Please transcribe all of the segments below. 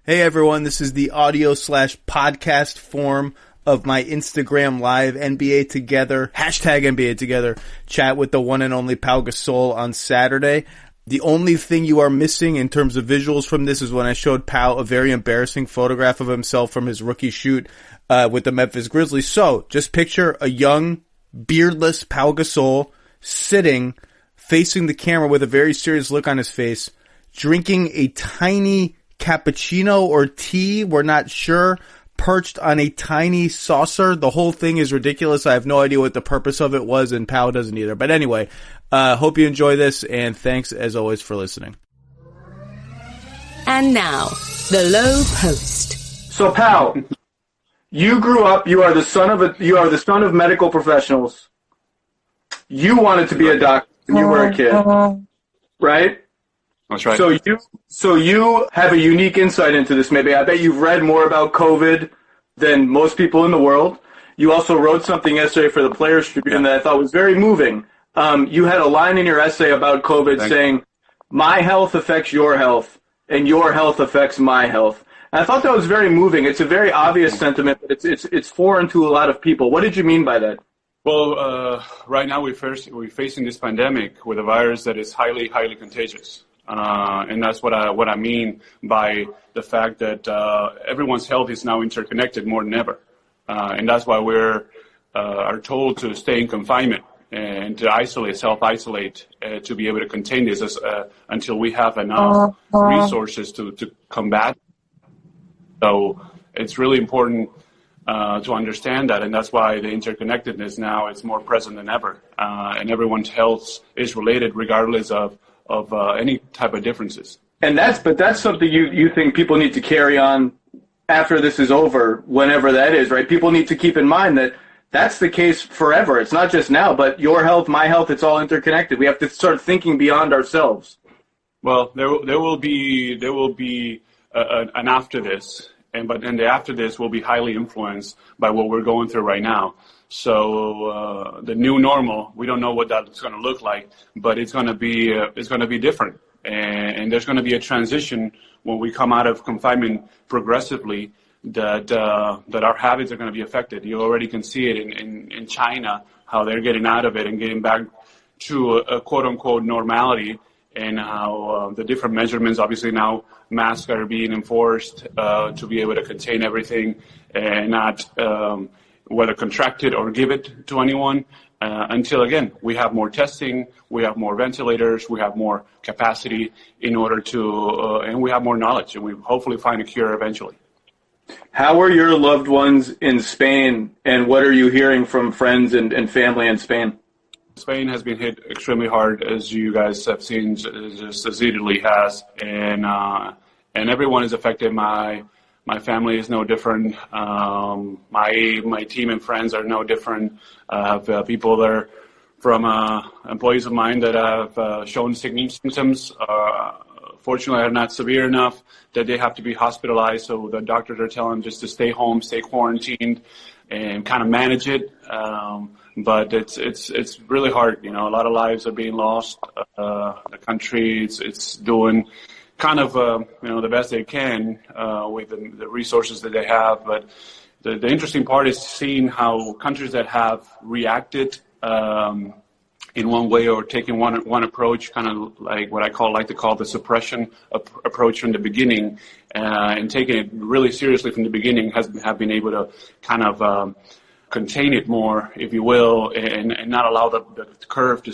Hey everyone, this is the audio / podcast form of my Instagram live NBA Together, hashtag NBA Together, chat with the one and only Pau Gasol on Saturday. The only thing you are missing in terms of visuals from this is when I showed Pau a very embarrassing photograph of himself from his rookie shoot with the Memphis Grizzlies. So, just picture a young, beardless Pau Gasol sitting, facing the camera with a very serious look on his face, drinking a tiny cappuccino or tea, we're not sure, perched on a tiny saucer. The whole thing is ridiculous. I have no idea what the purpose of it was, and Pau doesn't either. But anyway, hope you enjoy this, and thanks as always for listening. And now, the Lowe Post. So, Pau, you grew up. You are the son of medical professionals. You wanted to be a doctor when you were a kid, right? That's right. So you have a unique insight into this. Maybe I bet you've read more about COVID than most people in the world. You also wrote something yesterday for the Players Tribune that I thought was very moving. You had a line in your essay about COVID saying, "My health affects your health, and your health affects my health." And I thought that was very moving. It's a very obvious sentiment, but it's foreign to a lot of people. What did you mean by that? Well, right now we're facing this pandemic with a virus that is highly, highly contagious. And that's what I mean by the fact that everyone's health is now interconnected more than ever. And that's why we're are told to stay in confinement and to self-isolate, to be able to contain this until we have enough resources to combat. So it's really important to understand that, and that's why the interconnectedness now is more present than ever. And everyone's health is related regardless of any type of differences. And that's something you think people need to carry on after this is over, whenever that is, right? People need to keep in mind that that's the case forever. It's not just now, but your health, my health, it's all interconnected. We have to start thinking beyond ourselves. Well, there will be an after this, but the after this will be highly influenced by what we're going through right now. So the new normal, we don't know what that's going to look like, but it's going to be different, and there's going to be a transition when we come out of confinement progressively. That our habits are going to be affected. You already can see it in China, how they're getting out of it and getting back to a quote unquote normality, and how the different measurements. Obviously now masks are being enforced to be able to contain everything and not whether contract it or give it to anyone, until, again, we have more testing, we have more ventilators, we have more capacity in order to, and we have more knowledge, and we hopefully find a cure eventually. How are your loved ones in Spain, and what are you hearing from friends and family in Spain? Spain has been hit extremely hard, as you guys have seen, just as Italy has, and everyone is affected. My family is no different. My team and friends are no different. I have people there from employees of mine that have shown symptoms. Fortunately, are not severe enough that they have to be hospitalized. So the doctors are telling them just to stay home, stay quarantined, and kind of manage it. But it's really hard. You know, a lot of lives are being lost. The country it's doing kind of the best they can with the resources that they have. But the interesting part is seeing how countries that have reacted in one way or taking one approach, kind of like what I like to call the suppression approach from the beginning, and taking it really seriously from the beginning, have been able to kind of contain it more, if you will, and not allow the curve to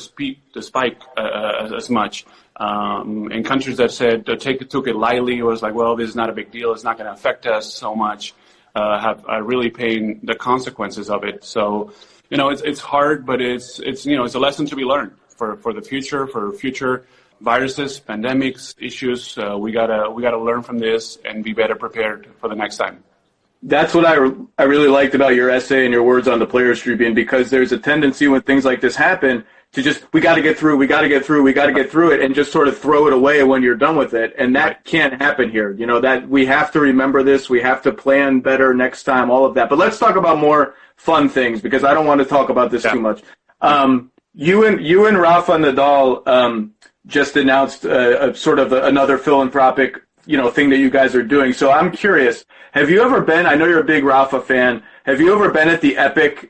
spike as much. And countries that said took it lightly, was like, well, this is not a big deal, it's not going to affect us so much, are really paying the consequences of it. So, it's hard, but it's a lesson to be learned for the future, for future viruses, pandemics, issues. We gotta learn from this and be better prepared for the next time. That's what I really liked about your essay and your words on the Players Tribune, because there's a tendency when things like this happen to just, we got to get through it, and just sort of throw it away when you're done with it. And that can't happen here. That we have to remember this. We have to plan better next time, all of that. But let's talk about more fun things, because I don't want to talk about this too much. You and Rafa Nadal just announced sort of another philanthropic thing that you guys are doing. So I'm curious, have you ever been, I know you're a big Rafa fan, have you ever been at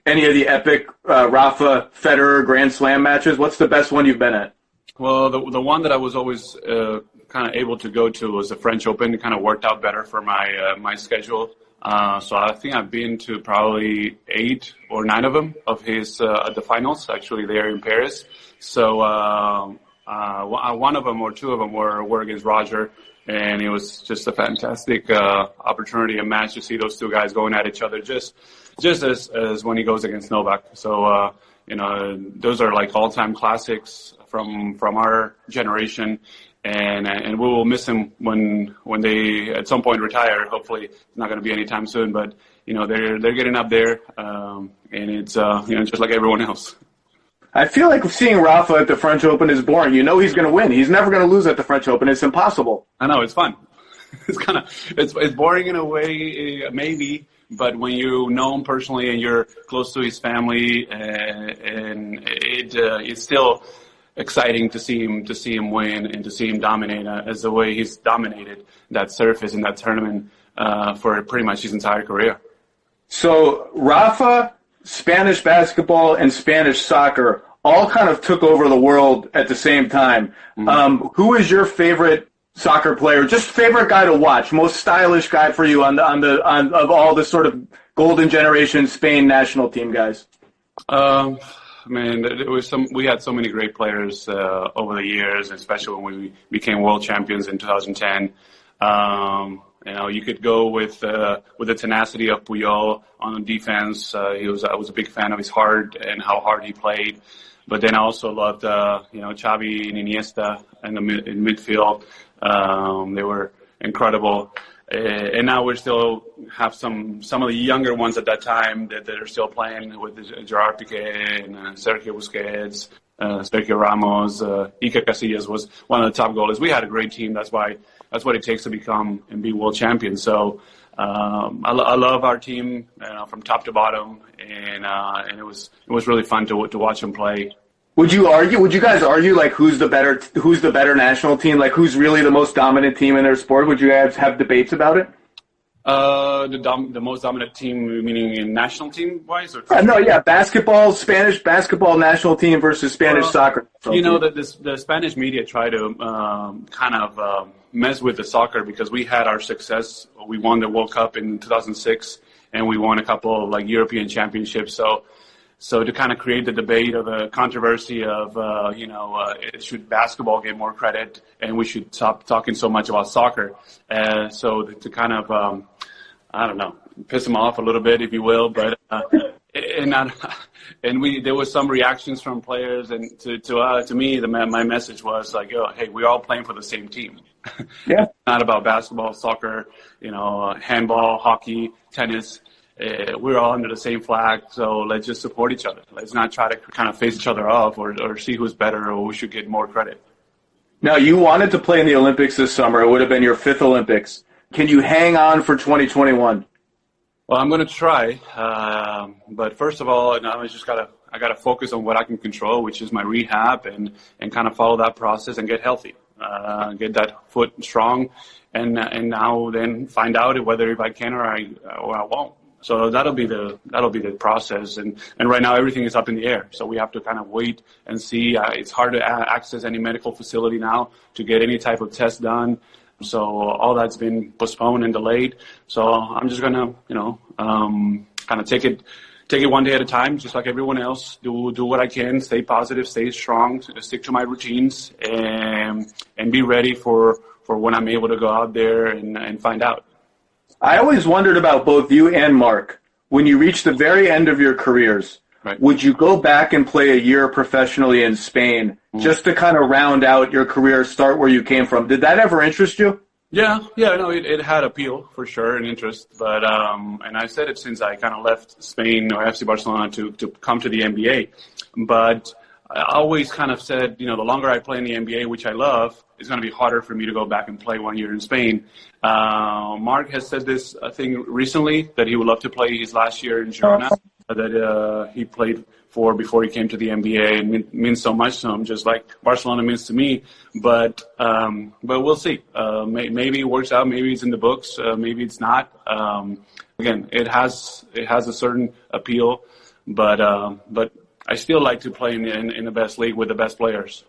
any of the epic Rafa Federer Grand Slam matches? What's the best one you've been at? Well, the one that I was always kind of able to go to was the French Open. It kind of worked out better for my schedule. So I think I've been to probably 8 or 9 of them of his at the finals, actually there in Paris. So one of them or 2 of them were against Roger, and it was just a fantastic opportunity, a match to see those 2 guys going at each other, just as when he goes against Novak. So those are like all-time classics from our generation. And we will miss him when they at some point retire. Hopefully, it's not going to be anytime soon. But they're getting up there, and it's just like everyone else. I feel like seeing Rafa at the French Open is boring. He's going to win. He's never going to lose at the French Open. It's impossible. I know, it's fun. It's boring in a way, maybe. But when you know him personally and you're close to his family, and it's still exciting to see him win and to see him dominate as the way he's dominated that surface in that tournament for pretty much his entire career. So Rafa, Spanish basketball, and Spanish soccer all kind of took over the world at the same time. Mm-hmm. Who is your favorite soccer player? Just favorite guy to watch, most stylish guy for you on of all the sort of golden generation Spain national team guys? Man, we had so many great players over the years, especially when we became world champions in 2010. You could go with the tenacity of Puyol on defense. I was a big fan of his heart and how hard he played. But then I also loved Xavi and Iniesta in midfield. They were incredible. And now we still have some of the younger ones at that time that are still playing with Gerard Piqué and Sergio Busquets, Sergio Ramos. Iker Casillas was one of the top goalies. We had a great team. That's what it takes to become and be world champions. So I love our team from top to bottom, and it was really fun to watch them play. Would you guys argue like who's the better national team? Like who's really the most dominant team in their sport? Would you guys have debates about it? The most dominant team, meaning in national team wise, or basketball, Spanish basketball national team versus Spanish soccer. The Spanish media try to mess with the soccer because we had our success. We won the World Cup in 2006, and we won a couple of European championships. So to kind of create the debate or the controversy of, should basketball get more credit and we should stop talking so much about soccer. So to kind of, piss them off a little bit, if you will. But, there was some reactions from players, and to me, my message was like, hey, we're all playing for the same team. Yeah. It's not about basketball, soccer, handball, hockey, tennis. We're all under the same flag, so let's just support each other. Let's not try to kind of face each other off or see who's better or who should get more credit. Now, you wanted to play in the Olympics this summer. It would have been your 5th Olympics. Can you hang on for 2021? Well, I'm going to try, but first of all, I gotta focus on what I can control, which is my rehab, and kind of follow that process and get healthy, get that foot strong, and now then find out whether if I can or I won't. So that'll be the process, and right now everything is up in the air. So we have to kind of wait and see. It's hard to access any medical facility now to get any type of test done. So all that's been postponed and delayed. So I'm just gonna, kind of take it one day at a time, just like everyone else. Do what I can, stay positive, stay strong, stick to my routines, and be ready for when I'm able to go out there and find out. I always wondered about both you and Mark. When you reach the very end of your careers, right, would you go back and play a year professionally in Spain just to kind of round out your career, start where you came from? Did that ever interest you? Yeah, no, it had appeal for sure and interest, but and I said it since I kind of left Spain or FC Barcelona to come to the NBA, but I always kind of said, the longer I play in the NBA, which I love, it's going to be harder for me to go back and play 1 year in Spain. Mark has said this thing recently that he would love to play his last year in Girona. that he played for before he came to the NBA, and means so much to him, just like Barcelona means to me. But we'll see. Maybe it works out. Maybe it's in the books. Maybe it's not. Again, it has a certain appeal, but I still like to play in the best league with the best players.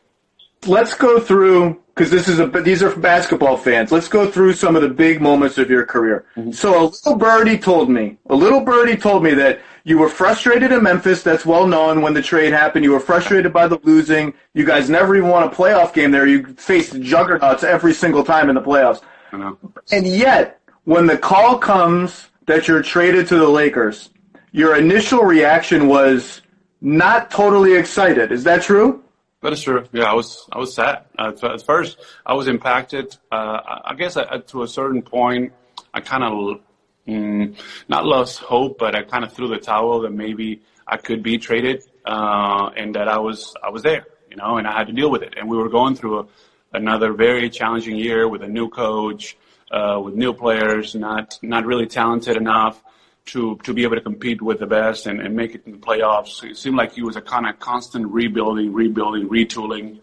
Let's go through, because these are basketball fans. Let's go through some of the big moments of your career. Mm-hmm. So a little birdie told me that you were frustrated in Memphis. That's well known. When the trade happened, you were frustrated by the losing. You guys never even won a playoff game there. You faced juggernauts every single time in the playoffs. I know. And yet, when the call comes that you're traded to the Lakers, your initial reaction was not totally excited. Is that true? That is true. Yeah, I was sad. At first, I was impacted. I guess to a certain point, I kind of not lost hope, but I kind of threw the towel that maybe I could be traded, and that I was there, and I had to deal with it. And we were going through another very challenging year with a new coach, with new players, not really talented enough to be able to compete with the best and make it in the playoffs. It seemed like he was a kind of constant rebuilding, retooling,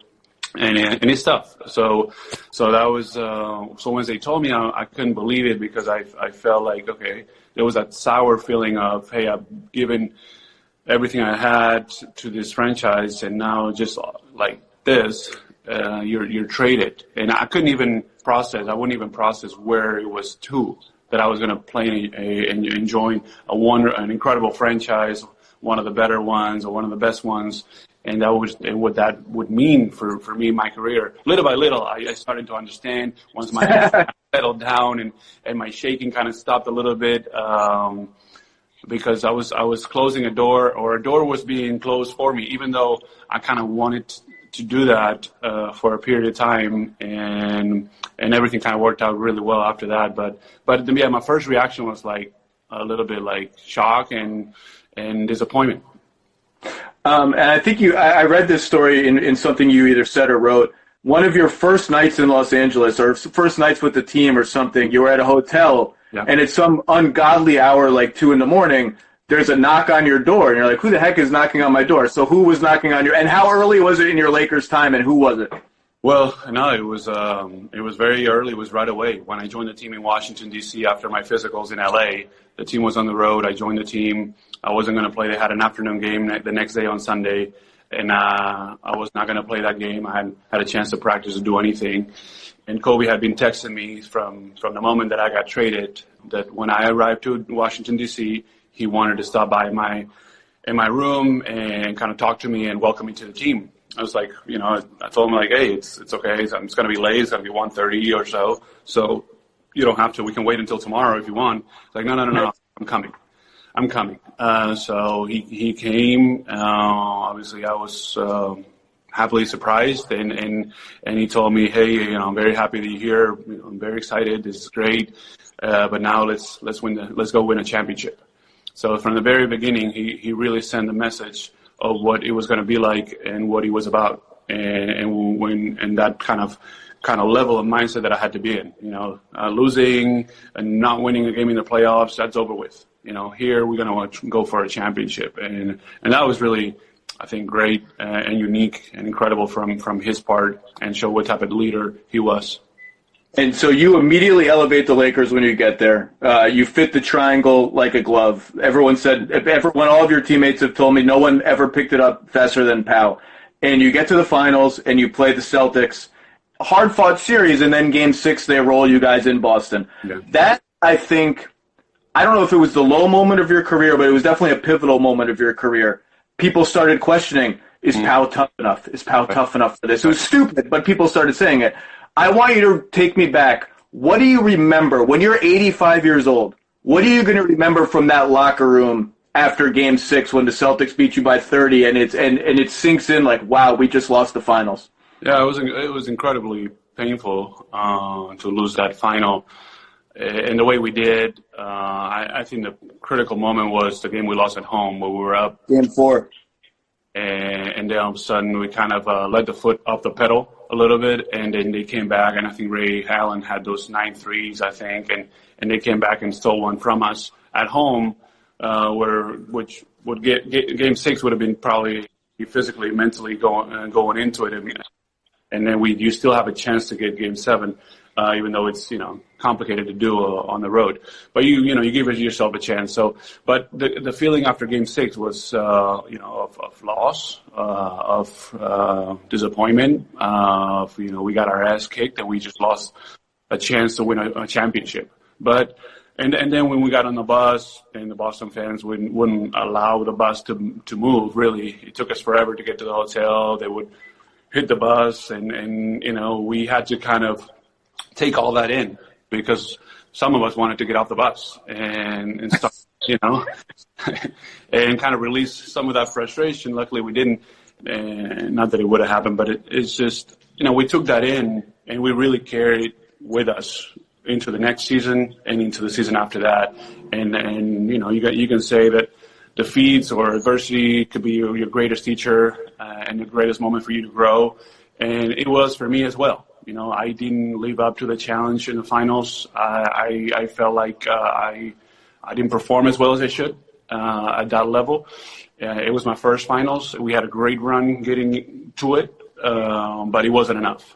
and it's tough. So that was, so when they told me, I couldn't believe it, because I felt like, okay, there was that sour feeling of, hey, I've given everything I had to this franchise, and now just like this, you're traded. And I couldn't even process, I wouldn't even process where it was to, that I was going to play and join an incredible franchise, one of the better ones or one of the best ones, and what that would mean for me in my career. Little by little, I started to understand once my head settled down and my shaking kind of stopped a little bit, because I was closing a door, or a door was being closed for me, even though I kind of wanted to do that for a period of time, and everything kind of worked out really well after that. But yeah, my first reaction was like a little bit like shock and disappointment. And I think I read this story in something you either said or wrote. One of your first nights in Los Angeles, or first nights with the team or something, you were at a hotel, yeah, and it's some ungodly hour, like 2 a.m, there's a knock on your door, and you're like, who the heck is knocking on my door? So who was knocking on and how early was it in your Lakers time, and who was it? Well, no, it was very early. It was right away. When I joined the team in Washington, D.C. after my physicals in L.A., the team was on the road. I joined the team. I wasn't going to play. They had an afternoon game the next day on Sunday, and I was not going to play that game. I hadn't had a chance to practice or do anything. And Kobe had been texting me from the moment that I got traded that when I arrived to Washington, D.C., he wanted to stop by in my room and kind of talk to me and welcome me to the team. I was like, I told him, like, hey, it's okay. It's going to be late. It's going to be 1:30 or so. So you don't have to. We can wait until tomorrow if you want. It's like, no. I'm coming. So he came. Obviously, I was happily surprised, and he told me, hey, I'm very happy that you're here. I'm very excited. This is great. But now let's go win a championship. So from the very beginning, he really sent a message of what it was going to be like and what he was about, and that kind of level of mindset that I had to be in. Losing and not winning a game in the playoffs, that's over with. Here we're going to go for a championship, and that was really, I think, great and unique and incredible from his part, and show what type of leader he was. And so you immediately elevate the Lakers when you get there. You fit the triangle like a glove. Everyone said, all of your teammates have told me, no one ever picked it up faster than Pau. And you get to the finals and you play the Celtics. Hard-fought series, and then Game 6 they roll you guys in Boston. Yeah. That, I think, I don't know if it was the low moment of your career, but it was definitely a pivotal moment of your career. People started questioning, is Pau tough enough? Is Pau tough enough for this? It was stupid, but people started saying it. I want you to take me back. What do you remember when you're 85 years old? What are you going to remember from that locker room after Game 6 when the Celtics beat you by 30 and it sinks in like, wow, we just lost the finals? Yeah, it was incredibly painful to lose that final. And the way we did, I think the critical moment was the game we lost at home where we were up. Game 4. And then all of a sudden we kind of let the foot off the pedal a little bit, and then they came back, and I think Ray Allen had those 9 threes, I think, and they came back and stole one from us at home which would get Game 6 would have been probably physically, mentally going into it, and then you still have a chance to get Game 7, even though it's complicated to do on the road. But you give yourself a chance. So, but the feeling after Game 6 was of loss, of disappointment, we got our ass kicked and we just lost a chance to win a championship. But and then when we got on the bus and the Boston fans wouldn't allow the bus to move, really, it took us forever to get to the hotel. They would hit the bus and we had to kind of take all that in because some of us wanted to get off the bus and start, and kind of release some of that frustration. Luckily we didn't, and not that it would have happened, but it's just, we took that in and we really carried it with us into the next season and into the season after that. And you can say that defeats or adversity could be your greatest teacher and the greatest moment for you to grow. And it was for me as well. I didn't live up to the challenge in the finals. I felt like I didn't perform as well as I should at that level. It was my first finals. We had a great run getting to it, but it wasn't enough.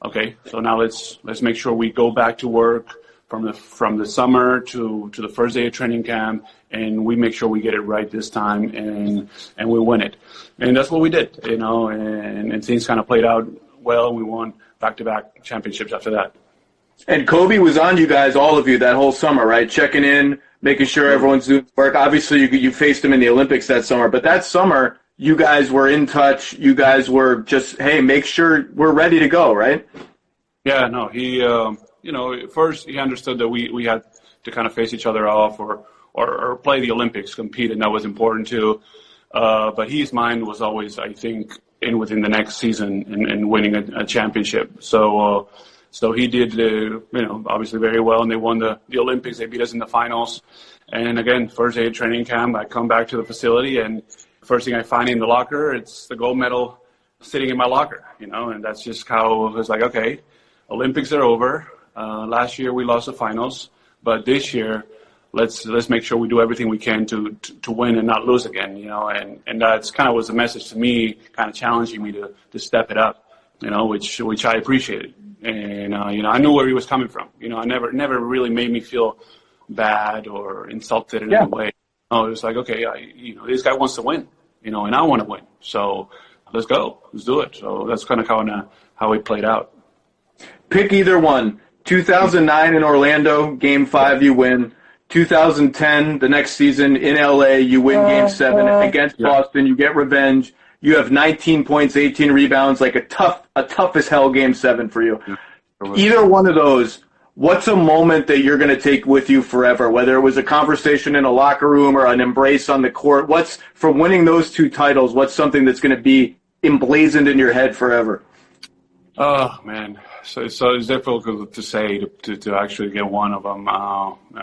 Okay, so now let's make sure we go back to work from the summer to the first day of training camp, and we make sure we get it right this time, and we win it. And that's what we did, and things kind of played out well. We won back-to-back championships after that. And Kobe was on you guys, all of you, that whole summer, right? Checking in, making sure everyone's doing work. Obviously, you faced him in the Olympics that summer, but that summer, you guys were in touch. You guys were just, hey, make sure we're ready to go, right? Yeah, no, he, first he understood that we had to kind of face each other off or play the Olympics, compete, and that was important too. But his mind was always, I think, within the next season and winning a championship. So he did, obviously very well, and they won the Olympics. They beat us in the finals. And again, first day of training camp, I come back to the facility, and first thing I find in the locker, it's the gold medal sitting in my locker, and that's just how it was like, okay, Olympics are over. Last year we lost the finals, but this year, let's make sure we do everything we can to win and not lose again, and that's kind of was the message to me, kind of challenging me to step it up, which I appreciated. And, I knew where he was coming from. I never really made me feel bad or insulted in any way. It was like, okay, this guy wants to win, and I want to win. So let's go. Let's do it. So that's kind of how it played out. Pick either one. 2009 in Orlando, Game 5, you win. 2010, the next season in LA, you win Game 7 against Boston. You get revenge. You have 19 points, 18 rebounds, like a tough as hell Game 7 for you. Either one of those, what's a moment that you're going to take with you forever, whether it was a conversation in a locker room or an embrace on the court? What's, from winning those two titles, what's something that's going to be emblazoned in your head forever? Oh, man. So it's difficult to say to actually get one of them.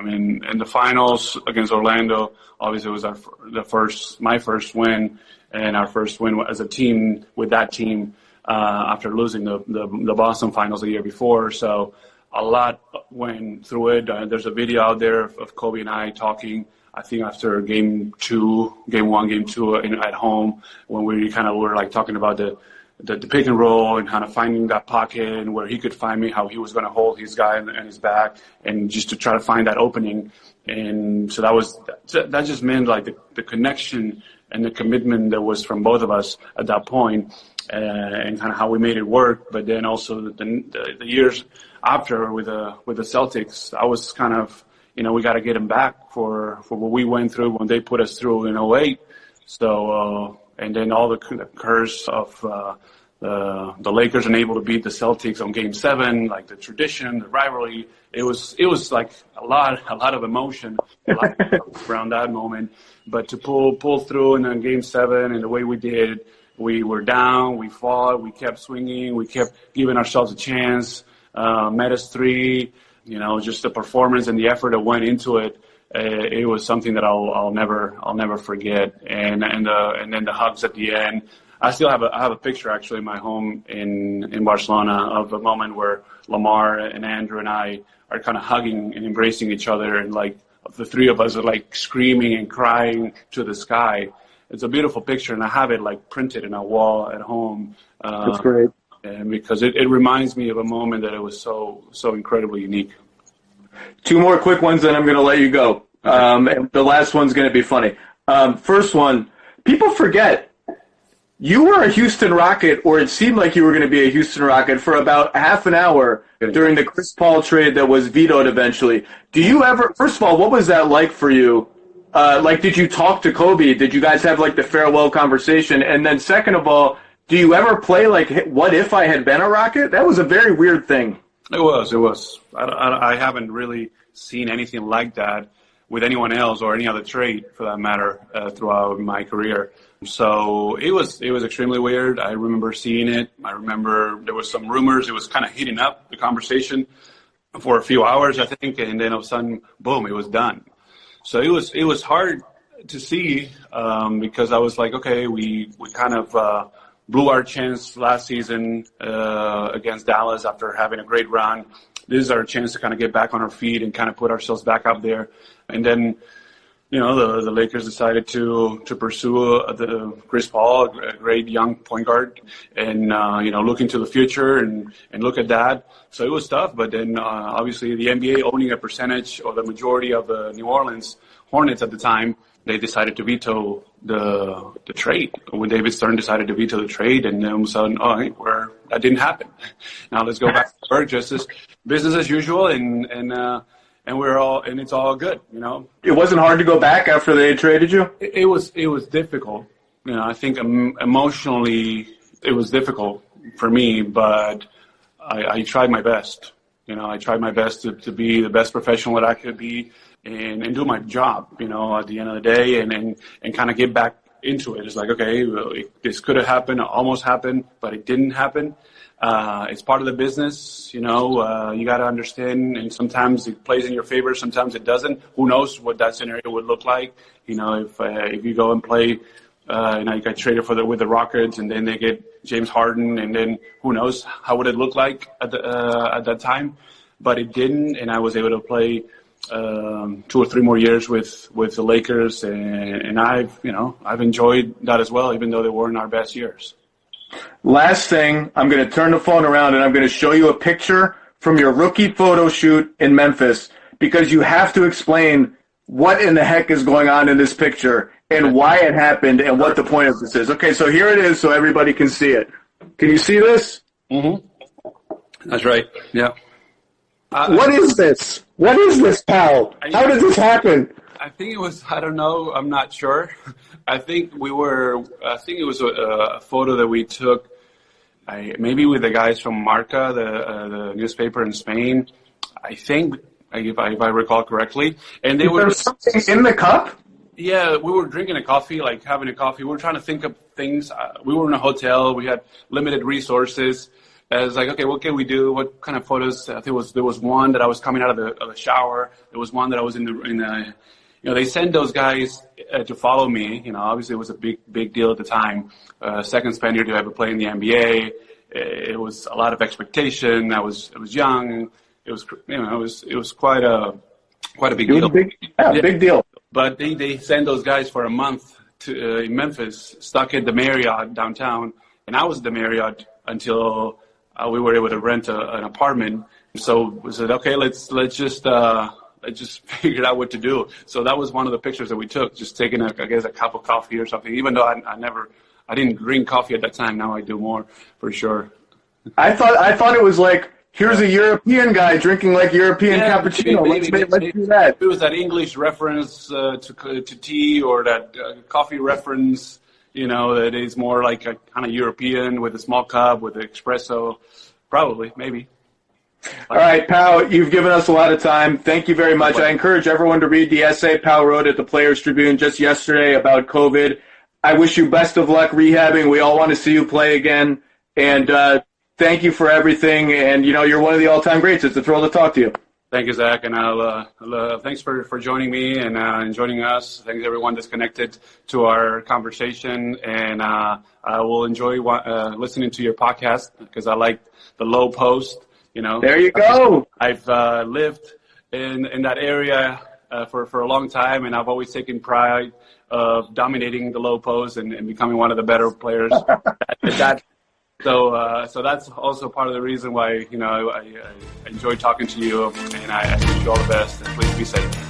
In the finals against Orlando, obviously it was my first win and our first win as a team with that team after losing the Boston finals the year before. So a lot went through it. There's a video out there of Kobe and I talking, I think after game 1, game 2 at home, when we kind of were like talking about the pick and roll and kind of finding that pocket and where he could find me, how he was going to hold his guy and his back, and just to try to find that opening. And so that just meant like the connection and the commitment that was from both of us at that point, and kind of how we made it work. But then also the years after with the Celtics, I was kind of, we got to get them back for what we went through when they put us through in 2008. So, and then all the curse of the Lakers unable to beat the Celtics on Game 7, like the tradition, the rivalry. It was like a lot of emotion around that moment. But to pull through in then Game 7 and the way we did, we were down, we fought, we kept swinging, we kept giving ourselves a chance. Met us 3, just the performance and the effort that went into it. It was something that I'll never forget. And then the hugs at the end. I still have a picture actually in my home in Barcelona of a moment where Lamar and Andrew and I are kind of hugging and embracing each other, and like the three of us are like screaming and crying to the sky. It's a beautiful picture, and I have it like printed in a wall at home. That's great. And because it reminds me of a moment that it was so incredibly unique. Two more quick ones, then I'm going to let you go. And the last one's going to be funny. First one, people forget. You were a Houston Rocket, or it seemed like you were going to be a Houston Rocket for about half an hour during the Chris Paul trade that was vetoed eventually. Do you ever, first of all, what was that like for you? Did you talk to Kobe? Did you guys have, like, the farewell conversation? And then second of all, do you ever play, like, what if I had been a Rocket? That was a very weird thing. It was. I haven't really seen anything like that with anyone else or any other trade, for that matter, throughout my career. So it was extremely weird. I remember seeing it. I remember there was some rumors. It was kind of heating up, the conversation, for a few hours, I think, and then all of a sudden, boom, it was done. So it was hard to see because I was like, okay, we kind of blew our chance last season against Dallas after having a great run. This is our chance to kind of get back on our feet and kind of put ourselves back up there. And then, the Lakers decided to pursue the Chris Paul, a great young point guard, and look into the future and look at that. So it was tough, but then obviously the NBA owning a percentage or the majority of the New Orleans Hornets at the time, they decided to veto the trade. When David Stern decided to veto the trade, and then all of a sudden, that didn't happen. Now let's go back to work, just as business as usual, and it's all good, It wasn't hard to go back after they traded you? It was difficult. I think emotionally it was difficult for me, but I tried my best. I tried my best to be the best professional that I could be and do my job, at the end of the day and kind of get back into it. It's like, okay, this could have happened, almost happened, but it didn't happen. It's part of the business, you got to understand, and sometimes it plays in your favor, sometimes it doesn't. Who knows what that scenario would look like? If you go and play, you got traded with the Rockets, and then they get James Harden, and then who knows how would it look like at that time? But it didn't, and I was able to play 2 or 3 more years with the Lakers, and I've enjoyed that as well, even though they weren't our best years. Last thing, I'm going to turn the phone around and I'm going to show you a picture from your rookie photo shoot in Memphis, because you have to explain what in the heck is going on in this picture and why it happened and what the point of this is. Okay, so here it is so everybody can see it. Can you see this? Mm-hmm. That's right. Yeah. What is this? What is this, pal? How did this happen? I think it was, I don't know, I'm not sure. I think it was a photo that we took, maybe with the guys from Marca, the newspaper in Spain. I think, if I recall correctly. And they were something in the cup? Yeah, we were drinking a coffee, like having a coffee. We were trying to think of things. We were in a hotel. We had limited resources. I was like, okay, what can we do? What kind of photos? I think there was one that I was coming out of the shower. There was one that I was in the they send those guys to follow me. Obviously it was a big deal at the time. Second Spaniard to ever play in the NBA. It was a lot of expectation. I was young. It was quite a big deal. Big deal. But they send those guys for a month to in Memphis, stuck at the Marriott downtown, and I was at the Marriott until we were able to rent an apartment. So we said, okay, let's just figure out what to do. So that was one of the pictures that we took, just taking a cup of coffee or something. Even though I didn't drink coffee at that time. Now I do more for sure. I thought it was like, here's a European guy drinking like European cappuccino. Let's do that. It was that English reference to tea, or that coffee reference, that is more like a kind of European with a small cup with the espresso. Probably, maybe. All right, Pau, you've given us a lot of time. Thank you very much. I encourage everyone to read the essay Pau wrote at the Players Tribune just yesterday about COVID. I wish you best of luck rehabbing. We all want to see you play again. And thank you for everything. And, you're one of the all-time greats. It's a thrill to talk to you. Thank you, Zach. And thanks for joining me and joining us. Thanks, everyone that's connected to our conversation. And I will enjoy listening to your podcast because I like the Lowe Post. There you go. I've lived in that area for a long time, and I've always taken pride of dominating the low post and becoming one of the better players at that. So that's also part of the reason why I enjoy talking to you, and I wish you all the best, and please be safe.